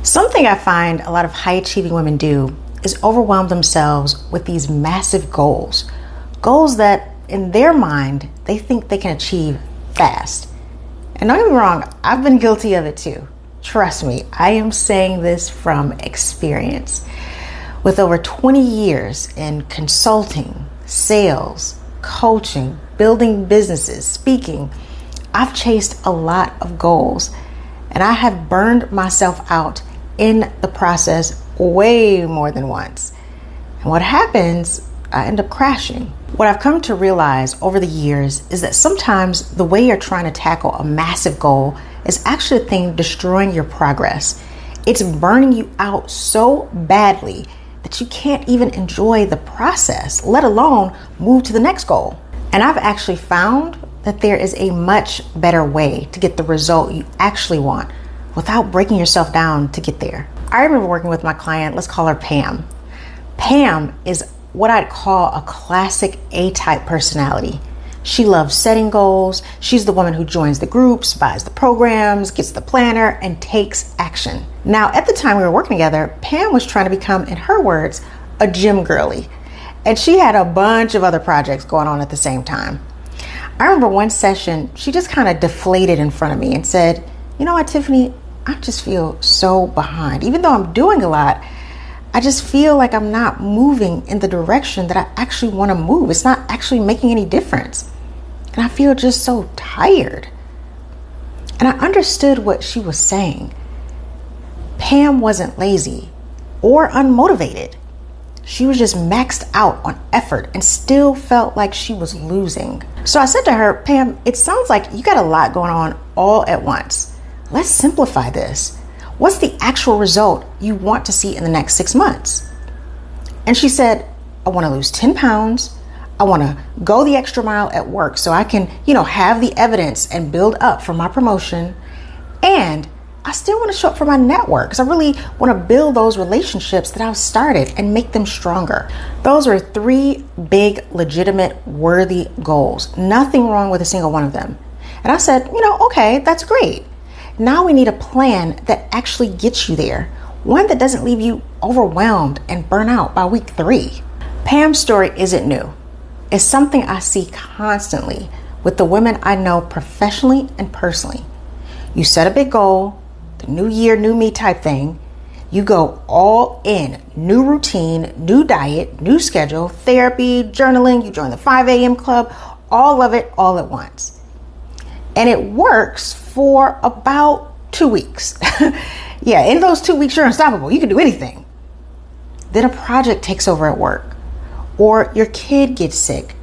Something I find a lot of high achieving women do is overwhelm themselves with these massive goals. Goals that in their mind, they think they can achieve fast. And don't get me wrong, I've been guilty of it too. Trust me, I am saying this from experience. With over 20 years in consulting, sales, coaching, building businesses, speaking, I've chased a lot of goals, and I have burned myself out in the process way more than once. And what happens, I end up crashing. What I've come to realize over the years is that sometimes the way you're trying to tackle a massive goal is actually the thing destroying your progress. It's burning you out so badly that you can't even enjoy the process, let alone move to the next goal. And I've actually found that there is a much better way to get the result you actually want without breaking yourself down to get there. I remember working with my client, let's call her Pam. Pam is what I'd call a classic A-type personality. She loves setting goals. She's the woman who joins the groups, buys the programs, gets the planner, and takes action. Now, at the time we were working together, Pam was trying to become, in her words, a gym girly. And she had a bunch of other projects going on at the same time. I remember one session, she just kind of deflated in front of me and said, "You know what, Tiffany, I just feel so behind. Even though I'm doing a lot, I just feel like I'm not moving in the direction that I actually want to move. It's not actually making any difference. And I feel just so tired." And I understood what she was saying. Pam wasn't lazy or unmotivated. She was just maxed out on effort and still felt like she was losing. So I said to her, "Pam, it sounds like you got a lot going on all at once. Let's simplify this. What's the actual result you want to see in the next 6 months?" And she said, "I want to lose 10 pounds. I want to go the extra mile at work so I can, have the evidence and build up for my promotion. And I still want to show up for my network because I really want to build those relationships that I've started and make them stronger." Those are 3 big, legitimate, worthy goals. Nothing wrong with a single one of them. And I said, okay, that's great. Now we need a plan that actually gets you there. One that doesn't leave you overwhelmed and burn out by week 3. Pam's story isn't new. It's something I see constantly with the women I know professionally and personally. You set a big goal, the new year, new me type thing. You go all in, new routine, new diet, new schedule, therapy, journaling, you join the 5 a.m. club, all of it all at once. And it works for about 2 weeks. Yeah, in those 2 weeks, you're unstoppable. You can do anything. Then a project takes over at work, or your kid gets sick,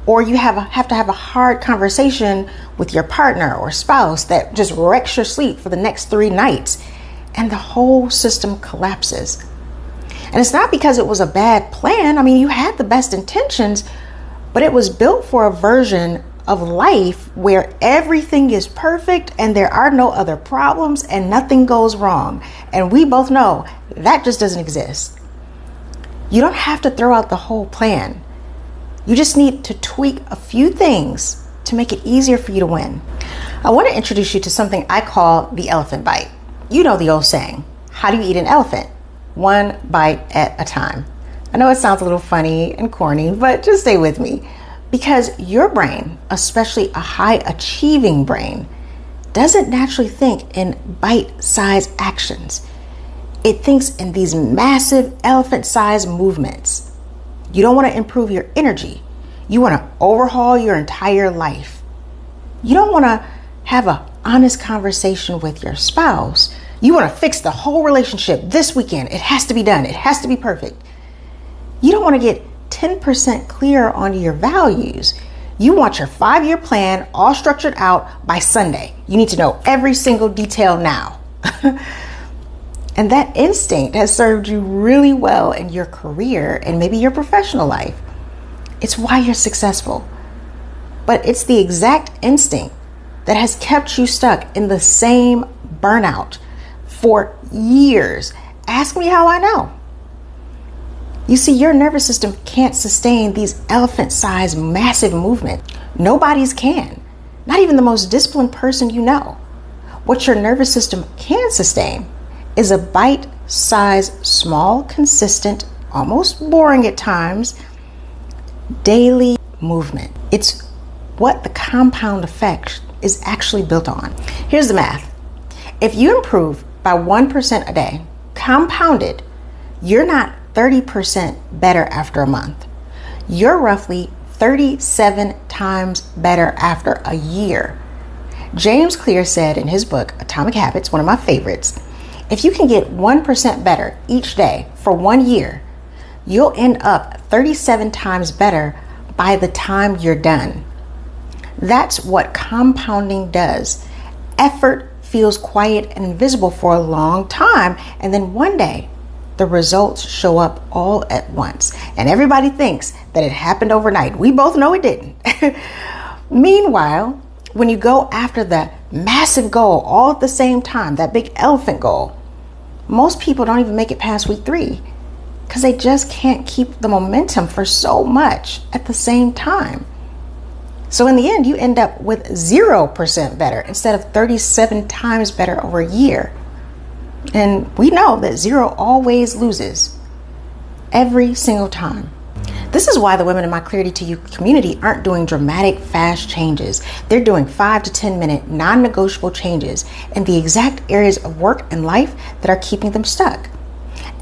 or you have to have a hard conversation with your partner or spouse that just wrecks your sleep for the next 3 nights, and the whole system collapses. And it's not because it was a bad plan. I mean, you had the best intentions, but it was built for a version of life where everything is perfect and there are no other problems and nothing goes wrong. And we both know that just doesn't exist. You don't have to throw out the whole plan. You just need to tweak a few things to make it easier for you to win. I want to introduce you to something I call the elephant bite. You know the old saying, how do you eat an elephant? 1 bite at a time. I know it sounds a little funny and corny, but just stay with me. Because your brain, especially a high achieving brain, doesn't naturally think in bite-sized actions. It thinks in these massive elephant-sized movements. You don't want to improve your energy. You want to overhaul your entire life. You don't want to have an honest conversation with your spouse. You want to fix the whole relationship this weekend. It has to be done. It has to be perfect. You don't want to get 10% clear on your values. You want your 5-year plan all structured out by Sunday. You need to know every single detail now. And that instinct has served you really well in your career and maybe your professional life. It's why you're successful. But it's the exact instinct that has kept you stuck in the same burnout for years. Ask me how I know. You see, your nervous system can't sustain these elephant-sized massive movements. Nobody's can. Not even the most disciplined person you know. What your nervous system can sustain is a bite-sized, small, consistent, almost boring at times, daily movement. It's what the compound effect is actually built on. Here's the math. If you improve by 1% a day, compounded, you're not 30% better after a month. You're roughly 37 times better after a year. James Clear said in his book, Atomic Habits, one of my favorites, if you can get 1% better each day for 1 year, you'll end up 37 times better by the time you're done. That's what compounding does. Effort feels quiet and invisible for a long time, and then one day, the results show up all at once. And everybody thinks that it happened overnight. We both know it didn't. Meanwhile, when you go after the massive goal all at the same time, that big elephant goal, most people don't even make it past week 3 because they just can't keep the momentum for so much at the same time. So in the end, you end up with 0% better instead of 37 times better over a year. And we know that 0 always loses every single time. This is why the women in my Clarity to You community aren't doing dramatic, fast changes. They're doing 5 to 10 minute non-negotiable changes in the exact areas of work and life that are keeping them stuck.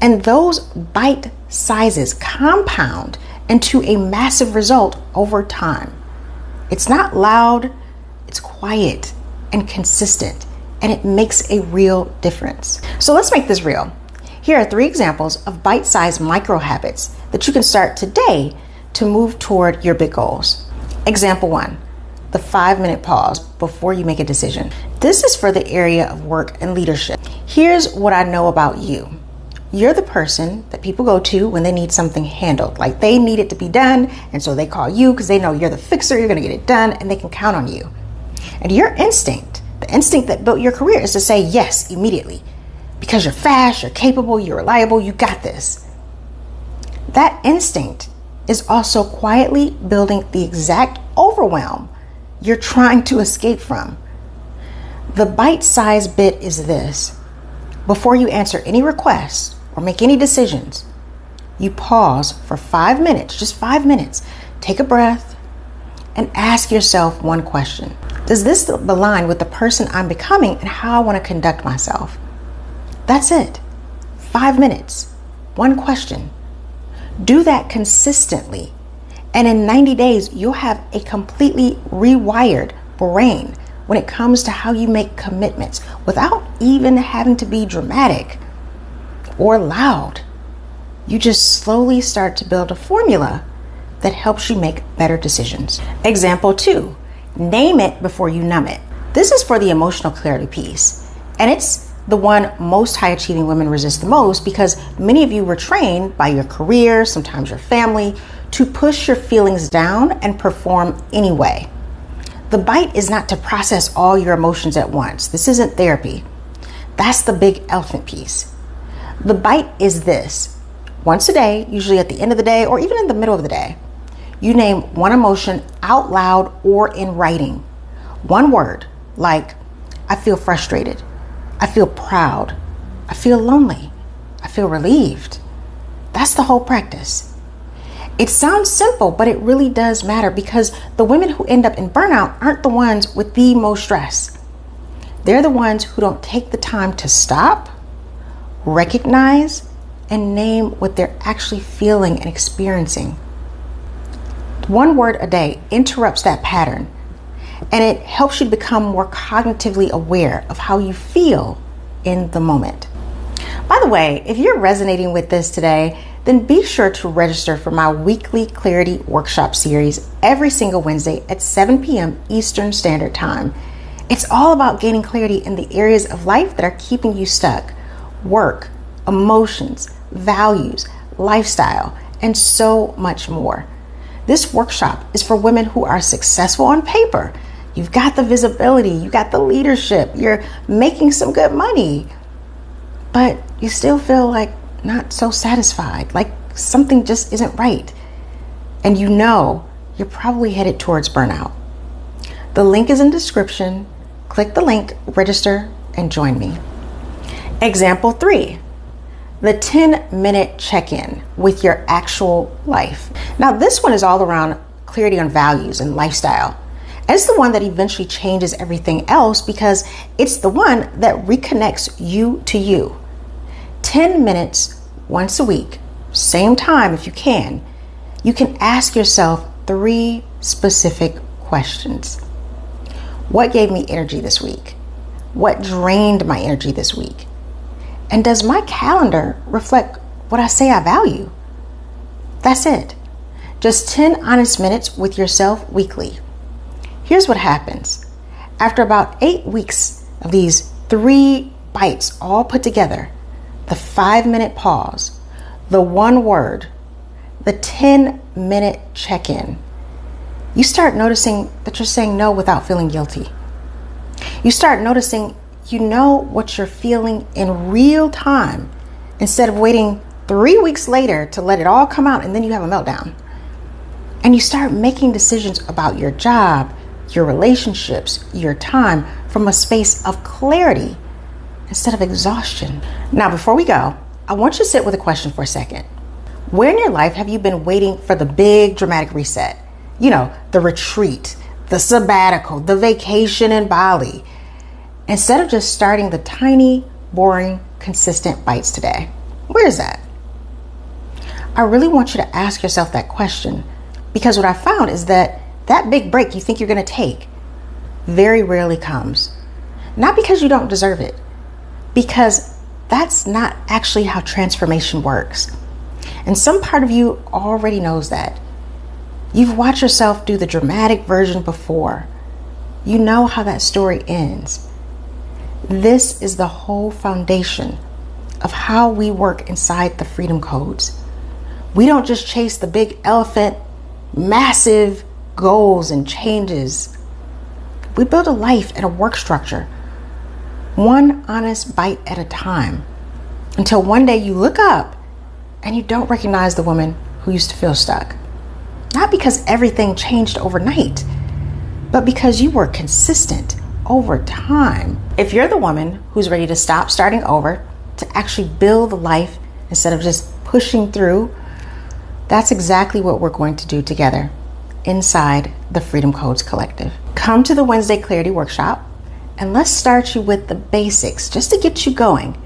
And those bite sizes compound into a massive result over time. It's not loud, it's quiet and consistent, and it makes a real difference. So let's make this real. Here are 3 examples of bite-sized micro habits that you can start today to move toward your big goals. Example 1, the 5-minute pause before you make a decision. This is for the area of work and leadership. Here's what I know about you. You're the person that people go to when they need something handled, like they need it to be done, and so they call you because they know you're the fixer, you're going to get it done, and they can count on you. And your instinct, the instinct that built your career, is to say yes immediately because you're fast, you're capable, you're reliable, you got this. That instinct is also quietly building the exact overwhelm you're trying to escape from. The bite-sized bit is this. Before you answer any requests or make any decisions, you pause for 5 minutes, just 5 minutes. Take a breath and ask yourself one question. Does this align with the person I'm becoming and how I want to conduct myself? That's it. 5 minutes. One question. Do that consistently. And in 90 days, you'll have a completely rewired brain when it comes to how you make commitments without even having to be dramatic or loud. You just slowly start to build a formula that helps you make better decisions. Example 2, name it before you numb it. This is for the emotional clarity piece, and it's the one most high achieving women resist the most because many of you were trained by your career, sometimes your family, to push your feelings down and perform anyway. The bite is not to process all your emotions at once. This isn't therapy. That's the big elephant piece. The bite is this. Once a day, usually at the end of the day or even in the middle of the day, you name one emotion out loud or in writing. One word, like, I feel frustrated. I feel proud. I feel lonely. I feel relieved. That's the whole practice. It sounds simple, but it really does matter because the women who end up in burnout aren't the ones with the most stress. They're the ones who don't take the time to stop, recognize, and name what they're actually feeling and experiencing. One word a day interrupts that pattern, and it helps you to become more cognitively aware of how you feel in the moment. By the way, if you're resonating with this today, then be sure to register for my weekly Clarity Workshop series every single Wednesday at 7 p.m. Eastern Standard Time. It's all about gaining clarity in the areas of life that are keeping you stuck: work, emotions, values, lifestyle, and so much more. This workshop is for women who are successful on paper. You've got the visibility, you got the leadership, you're making some good money, but you still feel like not so satisfied, like something just isn't right. And you know you're probably headed towards burnout. The link is in the description. Click the link, register, and join me. Example 3, the 10-minute check-in with your actual life. Now, this one is all around clarity on values and lifestyle. And it's the one that eventually changes everything else because it's the one that reconnects you to you. 10 minutes once a week, same time if you can ask yourself 3 specific questions. What gave me energy this week? What drained my energy this week? And does my calendar reflect what I say I value? That's it. Just 10 honest minutes with yourself weekly. Here's what happens. After about 8 weeks of these 3 bites all put together, the 5-minute pause, the 1 word, the 10-minute check-in, you start noticing that you're saying no without feeling guilty. You start noticing you know what you're feeling in real time instead of waiting 3 weeks later to let it all come out and then you have a meltdown. And you start making decisions about your job, your relationships, your time from a space of clarity instead of exhaustion. Now, before we go, I want you to sit with a question for a second. Where in your life have you been waiting for the big dramatic reset? You know, the retreat, the sabbatical, the vacation in Bali, instead of just starting the tiny, boring, consistent bites today. Where is that? I really want you to ask yourself that question because what I found is that big break you think you're going to take very rarely comes. Not because you don't deserve it, because that's not actually how transformation works. And some part of you already knows that. You've watched yourself do the dramatic version before. You know how that story ends. This is the whole foundation of how we work inside the Freedom Codes. We don't just chase the big elephant, massive goals and changes. We build a life and a work structure, one honest bite at a time, until one day you look up and you don't recognize the woman who used to feel stuck. Not because everything changed overnight, but because you were consistent over time. If you're the woman who's ready to stop starting over, to actually build a life instead of just pushing through, that's exactly what we're going to do together inside the Freedom Codes Collective. Come to the Wednesday Clarity Workshop and let's start you with the basics just to get you going.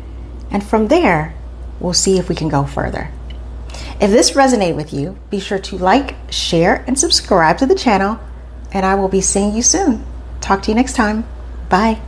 And from there, we'll see if we can go further. If this resonated with you, be sure to like, share, and subscribe to the channel, and I will be seeing you soon. Talk to you next time. Bye.